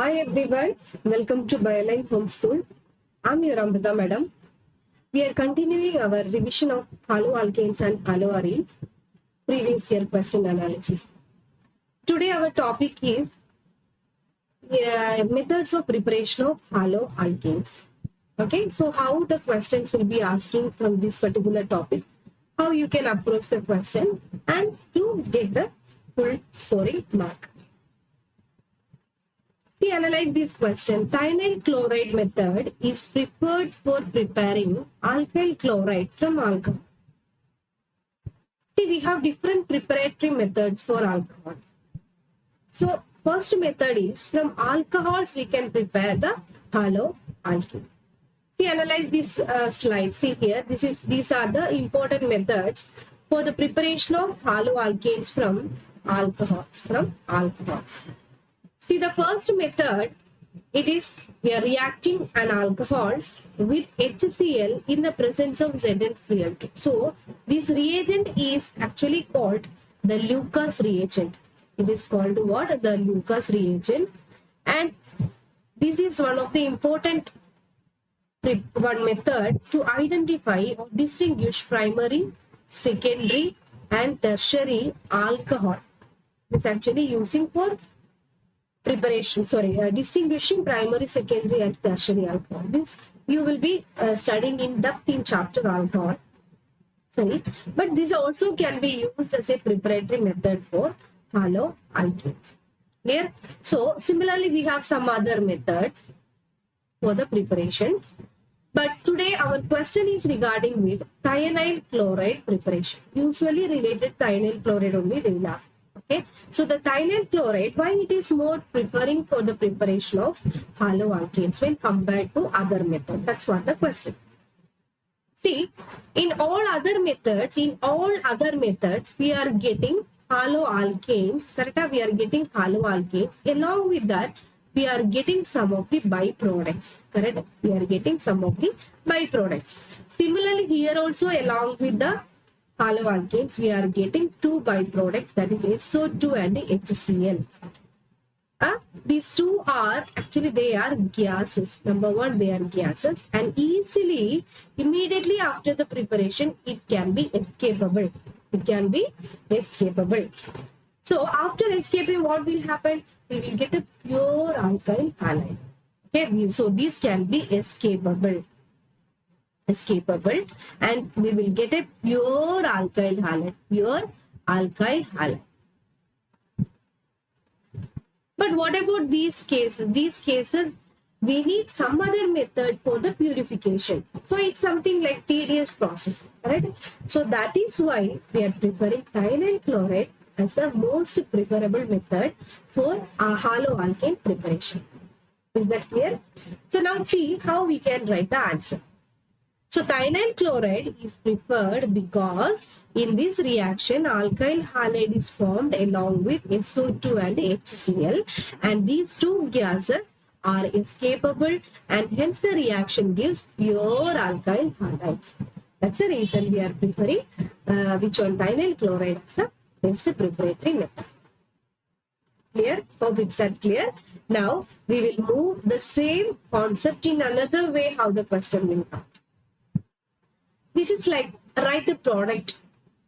Hi everyone, welcome to Bioline Homeschool. I'm your Amrita madam. We are continuing our revision of haloalkanes and haloarenes, previous year question analysis. Today our topic is methods of preparation of haloalkanes. Okay, so how the questions will be asking from this particular topic, how you can approach the question and to get the full scoring mark. See, analyze this question. Thionyl chloride method is preferred for preparing alkyl chloride from alcohol. See, we have different preparatory methods for alcohols. So, first method is from alcohols we can prepare the haloalkane. See, analyze this slide. See here, these are the important methods for the preparation of haloalkanes from alcohols. See, the first method, it is we are reacting an alcohol with HCl in the presence of Zn-Fluoride. So, this reagent is actually called the Lucas reagent. It is called what? The Lucas reagent. And this is one of the important method to identify or distinguish primary, secondary and tertiary alcohol. It's actually using for preparation, distinguishing primary, secondary and tertiary alcohol. This you will be studying in depth in chapter alcohol. But this also can be used as a preparatory method for haloalkanes. Clear? So similarly, we have some other methods for the preparations. But today our question is regarding with thionyl chloride preparation. Usually related thionyl chloride only they will ask. Okay, so the thionyl chloride, why it is more preferring for the preparation of haloalkanes when compared to other methods? That's what the question. See, in all other methods, we are getting haloalkanes. Correct? We are getting haloalkanes. Along with that, we are getting some of the byproducts. Correct? We are getting some of the byproducts. Similarly, here also along with the haloalkanes, we are getting two byproducts, that is SO2 and HCl. These two are actually they are gases. Number one, they are gases, and immediately after the preparation, it can be escapable. So after escaping, what will happen? We will get a pure alkyl halide. Okay, so these can be escapable, and we will get a pure alkyl halide. But what about these cases? These cases, we need some other method for the purification. So it's something like tedious process, right? So that is why we are preferring thionyl chloride as the most preferable method for haloalkane preparation. Is that clear? So now see how we can write the answer. So thionyl chloride is preferred because in this reaction alkyl halide is formed along with SO2 and HCl, and these two gases are escapable, and hence the reaction gives pure alkyl halides. That's the reason we are preferring which one? Thionyl chloride as the best preparatory method. Clear? Hope it's that clear. Now we will move the same concept in another way how the question will come. This is like write the product.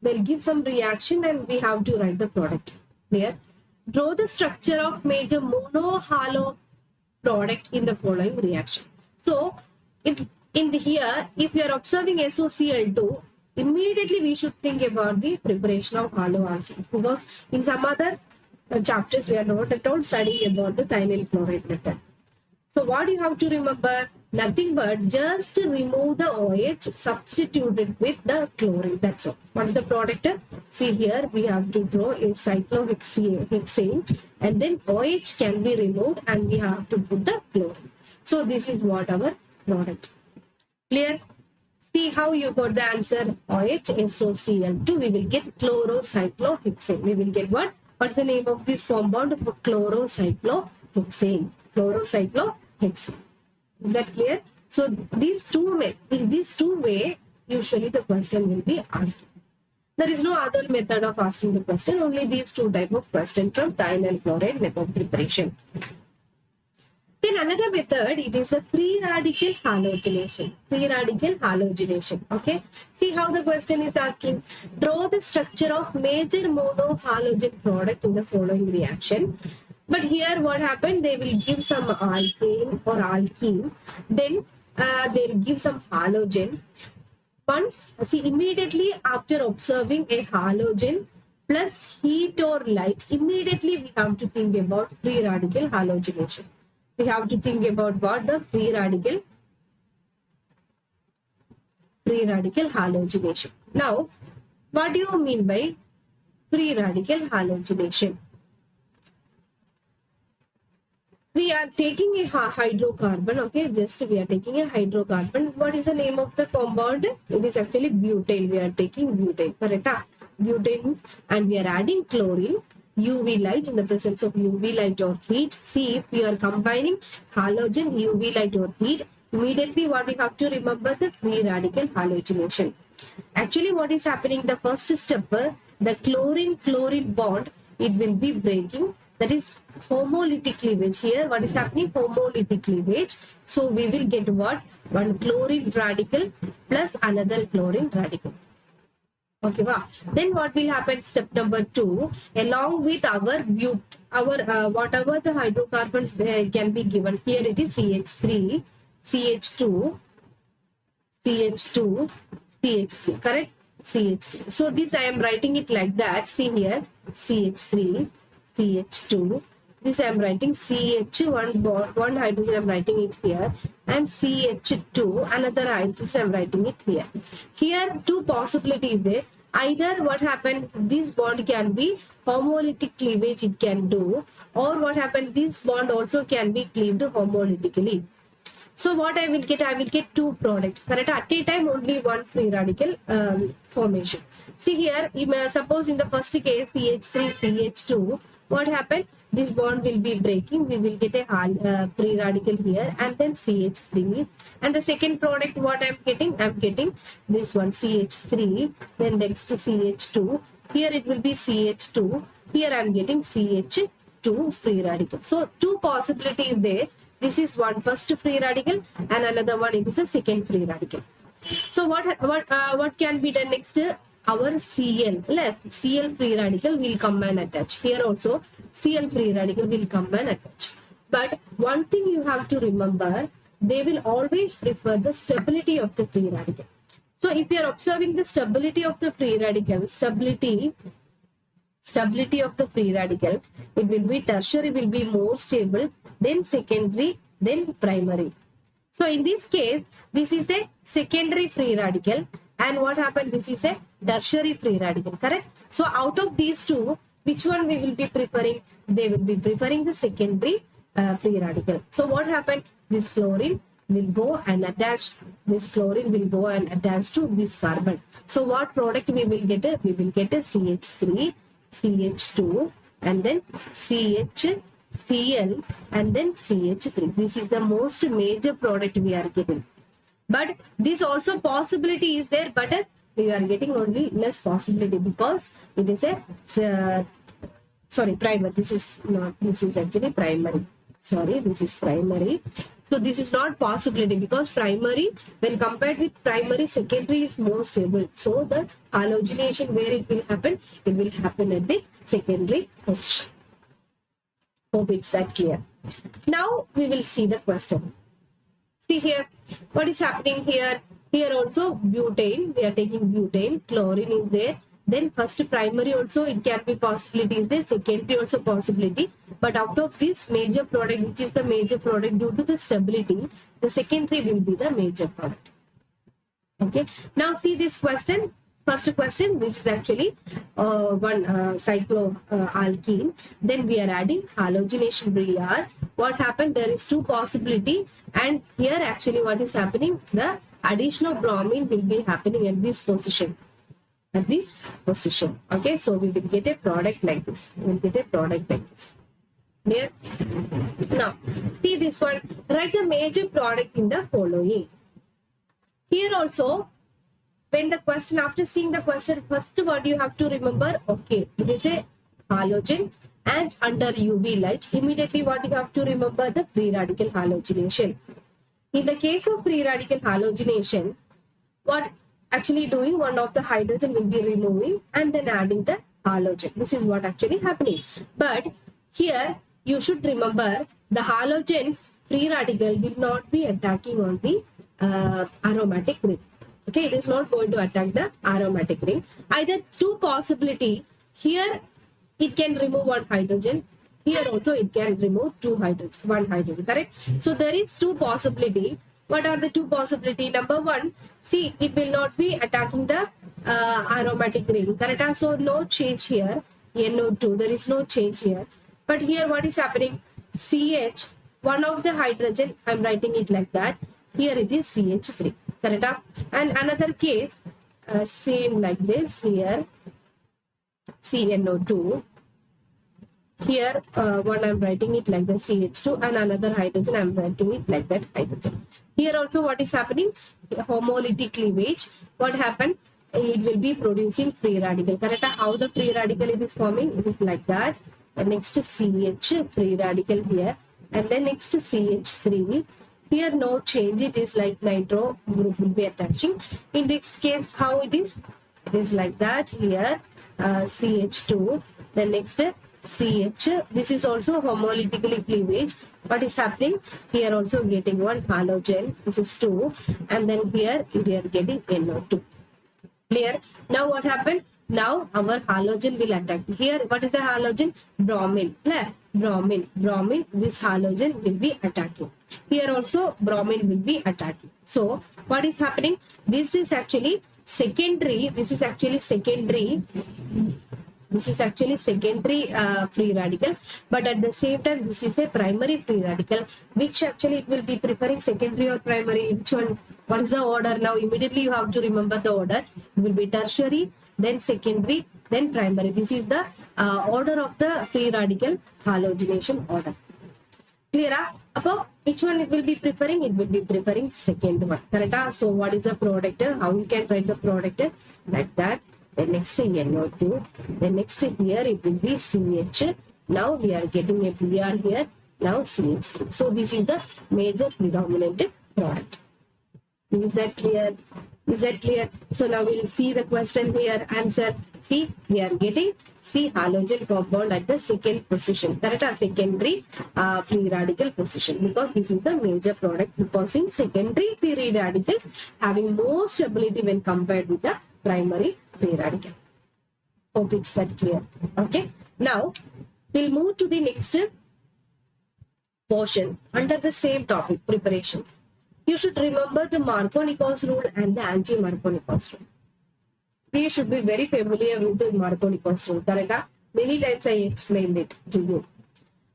They'll give some reaction and we have to write the product. Clear? Draw the structure of major mono-halo product in the following reaction. So, here, if you are observing SOCl2, immediately we should think about the preparation of haloalkanes, because in some other chapters we are not at all studying about the thionyl chloride method. So what you have to remember? Nothing but just remove the OH, substitute it with the chlorine. That's all. What is the product? See here, we have to draw a cyclohexane, and then OH can be removed and we have to put the chlorine. So this is what our product. Clear? See how you got the answer. OH, SOCl2. We will get chlorocyclohexane. We will get what? What's the name of this compound? Chlorocyclohexane. Is that clear? So in these two ways, usually the question will be asked. There is no other method of asking the question, only these two type of question from thionyl chloride method preparation. Then another method, it is a free radical halogenation. Free radical halogenation. Okay. See how the question is asking. Draw the structure of major monohalogen product in the following reaction. But here what happened? They will give some alkane or alkene. Then they'll give some halogen. Once, see, immediately after observing a halogen plus heat or light, immediately we have to think about free radical halogenation. We have to think about what? The free radical halogenation. Now, what do you mean by free radical halogenation? We are taking a hydrocarbon, okay, just we are taking a hydrocarbon. What is the name of the compound? It is actually butane. We are taking butane, correct? Butane, and we are adding chlorine, UV light, in the presence of UV light or heat. See, if we are combining halogen, UV light or heat, immediately what we have to remember, the free radical halogenation. Actually, what is happening, the first step, the chlorine bond, it will be breaking. That is homolytic cleavage. Here what is happening? Homolytic cleavage. So we will get what? One chlorine radical plus another chlorine radical. Okay, wow. Then what will happen? Step number 2, along with our whatever the hydrocarbons can be given. Here it is CH3, CH2, CH2, CH3, correct? CH3. So this I am writing it like that. See here, CH3, CH2. This I am writing CH1 bond, one hydrogen I am writing it here, and CH2, another hydrogen I am writing it here. Here two possibilities there. Either what happened, this bond can be homolytic cleavage, it can do, or what happened, this bond also can be cleaved homolytically. So what I will get two products, correct? At a time only one free radical formation. See here, suppose in the first case CH3, CH2, what happened? This bond will be breaking. We will get a free radical here, and then CH3. And the second product, what I'm getting this one CH3, then next CH2. Here it will be CH2. Here I'm getting CH2 free radical. So two possibilities there. This is one first free radical, and another one, it is a second free radical. So what can be done next? Our Cl left, Cl free radical will come and attach. Here also Cl free radical will come and attach. But one thing you have to remember, they will always prefer the stability of the free radical. So if you are observing the stability of the free radical, stability of the free radical, it will be tertiary will be more stable, then secondary, then primary. So in this case, this is a secondary free radical, and what happened, this is a tertiary free radical, correct? So out of these two, which one we will be preferring? They will be preferring the secondary free radical. So what happened? This chlorine will go and attach, this chlorine will go and attach to this carbon. So what product we will get? We will get a CH3, CH2, and then CHCl, and then CH3. This is the most major product we are getting. But this also possibility is there, but we are getting only less possibility because it is a primary. This is actually primary. Sorry, this is primary. So this is not possibility because primary, when compared with primary, secondary is more stable. So the halogenation where it will happen at the secondary position. Hope it's that clear. Now we will see the question. See here, what is happening here? Here also butane, we are taking butane, chlorine is there. Then first primary also it can be possibility is there, secondary also possibility. But out of this major product, which is the major product due to the stability, the secondary will be the major product. Okay. Now see this question. First question, this is actually one cycloalkene. Then we are adding halogenation Br. What happened? There is two possibility, and here actually what is happening? The addition of bromine will be happening at this position. Okay, so we will get a product like this. Here. Now see this one. Write the major product in the following. Here also, when the question, after seeing the question, first what you have to remember, okay, it is a halogen and under UV light, immediately what you have to remember, the free radical halogenation. In the case of free radical halogenation, what actually doing, one of the hydrogen will be removing and then adding the halogen. This is what actually happening. But here you should remember, the halogens free radical will not be attacking on the aromatic ring. Okay, it is not going to attack the aromatic ring. Either two possibility, here it can remove one hydrogen, here also it can remove one hydrogen, correct? So there is two possibility. What are the two possibility? Number one, see, it will not be attacking the aromatic ring, correct? So no change here, NO2, there is no change here. But here what is happening? CH, one of the hydrogen, I'm writing it like that, here it is CH3, correct? And another case, same like this, here CNO2, here one I'm writing it like the CH2, and another hydrogen I'm writing it like that hydrogen. Here also what is happening? Homolytic cleavage. What happened? It will be producing free radical, correct? How the free radical it is forming? It is like that. And next CH free radical here, and then next CH3. Here no change, it is like nitro group will be attaching. In this case, how it is? It is like that. Here CH2, then next CH. This is also homolytically cleavage. What is happening? Here also getting one halogen, this is 2, and then here we are getting NO2. Clear? Now what happened? Now our halogen will attack. Here what is the halogen? Bromine. Clear? Bromine, this halogen will be attacking. Here also bromine will be attacking. So what is happening? This is actually secondary, this is actually secondary free radical, but at the same time this is a primary free radical. Which actually it will be preferring, secondary or primary? Which one? What is the order? Now immediately you have to remember the order. It will be tertiary, then secondary, then primary. This is the order of the free radical halogenation order. Clear? Above, which one it will be preferring? It will be preferring second one, correct? So what is the product? How we can write the product? Like that. Then next NO2, then next here it will be CH. Now we are getting a Br here, now CH3. So this is the major predominant product. Is that clear? Is that clear? So now we will see the question here. Answer. See, we are getting C halogen compound at the second position, correct? Secondary free radical position, because this is the major product, because in secondary free radicals having more stability when compared with the primary free radical. Hope it's that clear. Okay. Now we'll move to the next portion under the same topic, preparations. You should remember the Markovnikov's rule and the anti-Markovnikov's rule. We should be very familiar with the Markovnikov's rule, correct? Many times I explained it to you.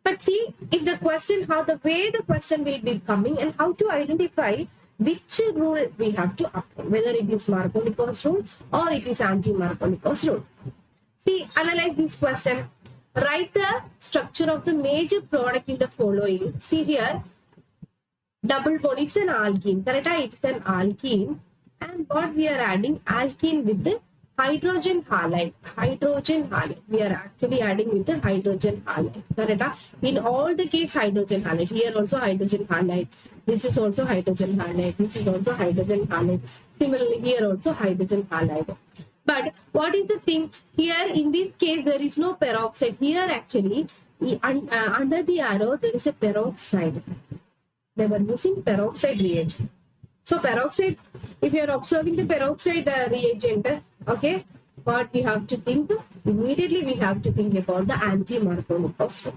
But see, if the question, how the way the question will be coming and how to identify which rule we have to apply, whether it is Markovnikov's rule or it is anti-Markovnikov's rule. See, analyze this question. Write the structure of the major product in the following. See here, double bond, it's an alkene, correct? It's an alkene, and what we are adding? Alkene with the hydrogen halide. We are actually adding with the hydrogen halide, correct? In all the case, hydrogen halide. Here also hydrogen halide. This is also hydrogen halide. This is also hydrogen halide. Similarly, here also hydrogen halide. But what is the thing? Here in this case, there is no peroxide. Here actually, under the arrow, there is a peroxide. They were using peroxide reagent. So peroxide, if you are observing the peroxide reagent, okay, what we have to think? Immediately we have to think about the anti-Markovnikov's rule.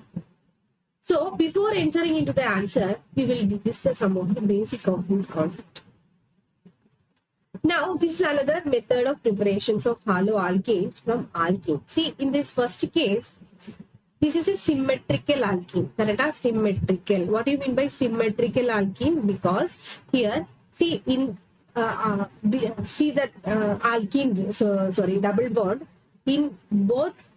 So before entering into the answer, we will discuss some of the basic of this concept. Now, this is another method of preparations of haloalkanes from alkene. See, in this first case, this is a symmetrical alkene, correct? Symmetrical. What do you mean by symmetrical alkene? Because here, see in see that alkene, double bond. In both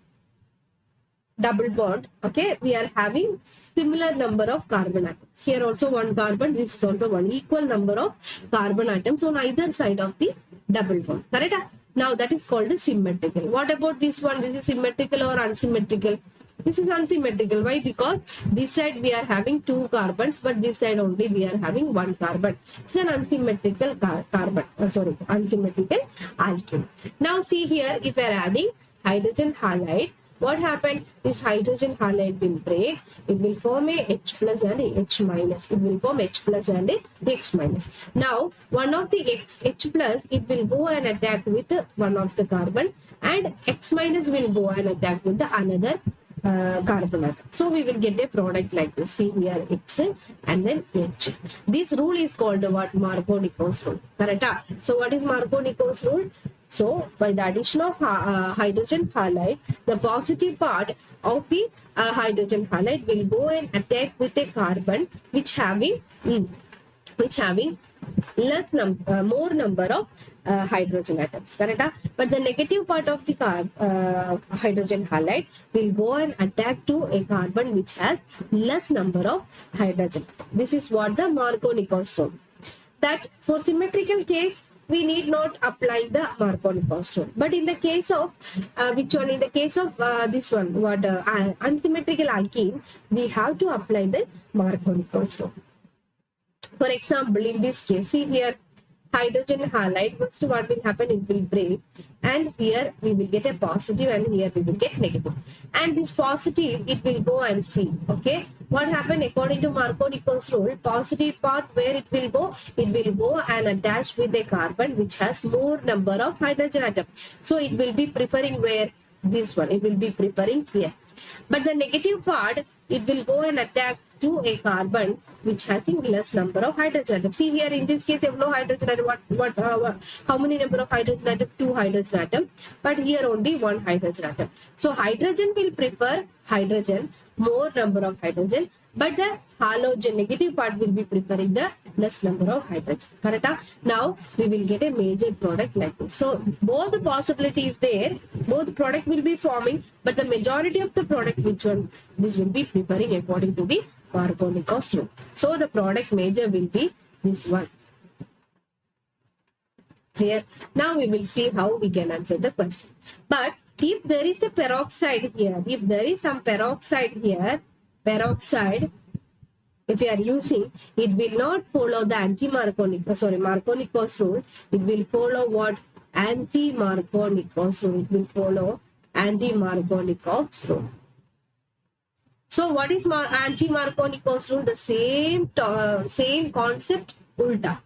double bond, okay, we are having similar number of carbon atoms. Here also one carbon, this is also one, equal number of carbon atoms on either side of the double bond, correct? Now that is called a symmetrical. What about this one? This is symmetrical or unsymmetrical? This is unsymmetrical. Why? Because this side we are having two carbons, but this side only we are having one carbon. It's an unsymmetrical carbon. Unsymmetrical alkene. Now see here, if we are adding hydrogen halide, what happened? This hydrogen halide will break. It will form a H plus and a H minus. It will form H plus and a H minus. Now, one of the H plus, it will go and attack with one of the carbon, and X minus will go and attack with the another carbon atom. So we will get a product like this. See here X and then H. This rule is called what? Markovnikov's rule. Correct? So what is Markovnikov's rule? So by the addition of hydrogen halide, the positive part of the hydrogen halide will go and attack with a carbon which having more number of hydrogen atoms, correct? But the negative part of the hydrogen halide will go and attack to a carbon which has less number of hydrogen. This is what the Markovnikov's rule. That for symmetrical case, we need not apply the Markovnikov's rule. But in the case of which one? In the case of this one, what unsymmetrical alkene, we have to apply the Markovnikov's rule. For example, in this case, see here, hydrogen halide, first what will happen, it will break, and here we will get a positive and here we will get negative. And this positive, it will go and see, okay? What happened according to Markovnikov's rule, positive part where it will go and attach with a carbon which has more number of hydrogen atoms. So it will be preferring where? This one, it will be preferring here. But the negative part, it will go and attack to a carbon which having less number of hydrogen atoms. See here in this case, no hydrogen atom. How many number of hydrogen atoms? 2 hydrogen atoms. But here only 1 hydrogen atom. So hydrogen will prefer hydrogen, more number of hydrogen, but the halogen negative part will be preferring the less number of hydrogen. Correct? Now we will get a major product like this. So both the possibilities there, both product will be forming, but the majority of the product, which one? This will be preferring according to the Markovnikov's rule. So the product major will be this one. Here. Now we will see how we can answer the question. But if there is a peroxide here, if there is some peroxide here, peroxide, if you are using, it will not follow the Markovnikov's rule. It will follow what? Anti-Markovnikov's rule. It will follow anti-Markovnikov's rule. So what is anti-Markovnikov's rule? The same concept, ulta.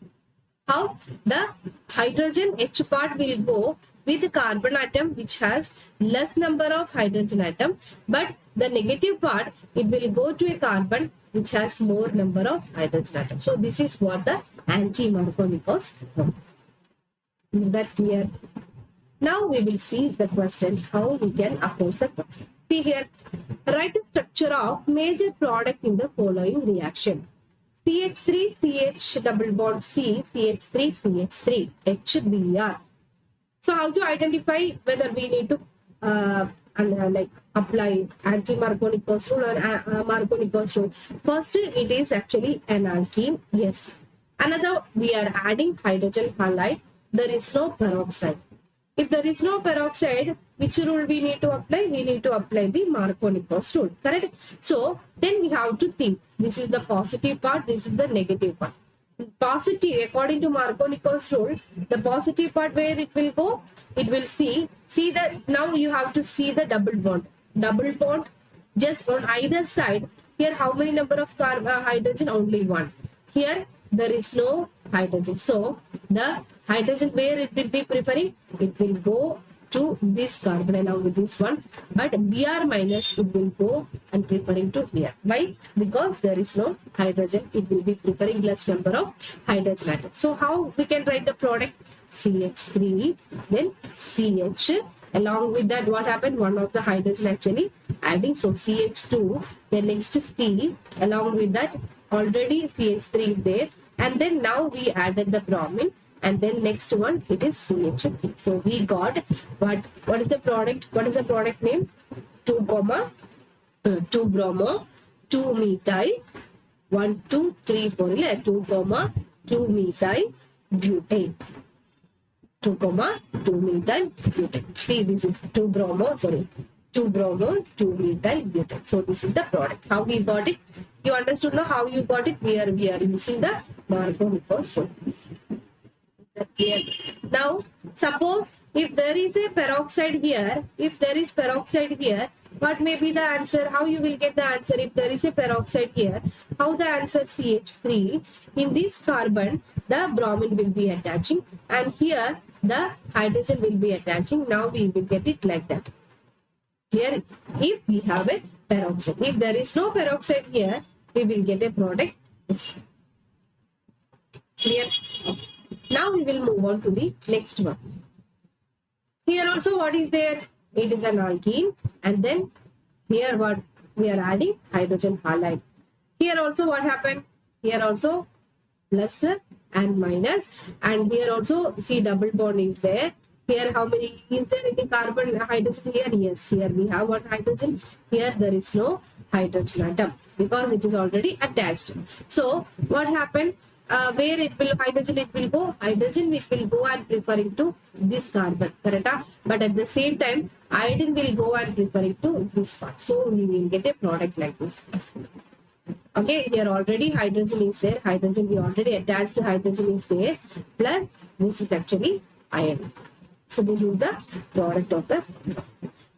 How? The hydrogen H part will go with the carbon atom which has less number of hydrogen atom, but the negative part, it will go to a carbon which has more number of hydrogen atom. So this is what the anti-Markovnikov's rule. Is that clear? Now we will see the questions, how we can approach the question. See here, write the structure of major product in the following reaction. CH3, CH double bond C, CH3, CH3, HBr. So how to identify whether we need to like apply anti-Markovnikov's rule or Markovnikov's rule? First, it is actually an alkene. Yes. Another, we are adding hydrogen halide. There is no peroxide. If there is no peroxide, which rule we need to apply? We need to apply the Markovnikov's rule. Correct? So then we have to think. This is the positive part. This is the negative part. Positive, according to Markovnikov's rule, the positive part where it will go, it will see that now you have to see the double bond. Double bond just on either side. Here, how many number of hydrogen? Only 1. Here, there is no hydrogen. So the hydrogen where it will be preferring, it will go to this carbon along with this one, but Br minus, it will go and preferring to here. Why? Because there is no hydrogen, it will be preferring less number of hydrogen atoms. So how we can write the product? CH3, then CH, along with that what happened? One of the hydrogen actually adding, so CH2, then next C, along with that already CH3 is there, and then now we added the bromine, and then next one, it is CH3. So we got what is the product? What is the product name? 2 bromo, 2 methyl, 1, 2, 3, 4, 2 bromo, 2 methyl butane. 2, 2 methyl butane. See, this is 2 bromo, sorry. 2-bromo, 2-methyl butane. So this is the product. How we got it? You understood now how you got it? We are using the Markovnikov rule. Clear. Now, suppose if there is a peroxide here, what may be the answer? How you will get the answer if there is a peroxide here? How the answer CH3? In this carbon, the bromine will be attaching, and here the hydrogen will be attaching. Now we will get it like that. Here, if we have a peroxide. If there is no peroxide here, we will get a product. Clear? Now we will move on to the next one. Here also what is there? It is an alkene, and then here what we are adding? Hydrogen halide. Here also what happened? Here also plus and minus, and here also see double bond is there. Here how many is there any carbon hydrogen here? Yes, here we have one hydrogen. Here there is no hydrogen atom because it is already attached. So what happened? Where it will hydrogen it will go and referring to this carbon, correct? But at the same time iodine will go and referring to this part, so we will get a product like this. Okay, here already hydrogen is there, we already attached hydrogen is there, plus this is actually iron. So this is the product of the.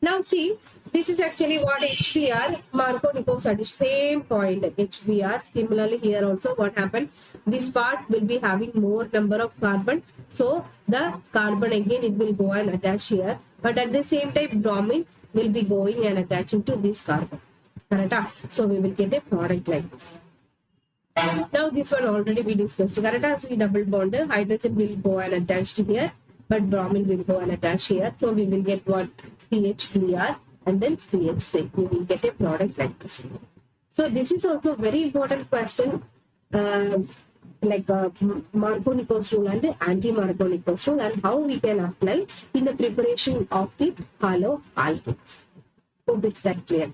Now see, this is actually what HBr, Markovnikov addition, same point HBr. Similarly here also what happened, this part will be having more number of carbon, so the carbon again it will go and attach here, but at the same time bromine will be going and attaching to this carbon, correct? So we will get a product like this. Now this one already we discussed, correct? See double bond, hydrogen will go and attach to here, but bromine will go and attach here, so we will get what? CHBr and then CH3. We will get a product like this. So this is also a very important question, like Markovnikov rule and anti-Markovnikov rule, and how we can apply in the preparation of the haloalkanes. Hope it's that clear.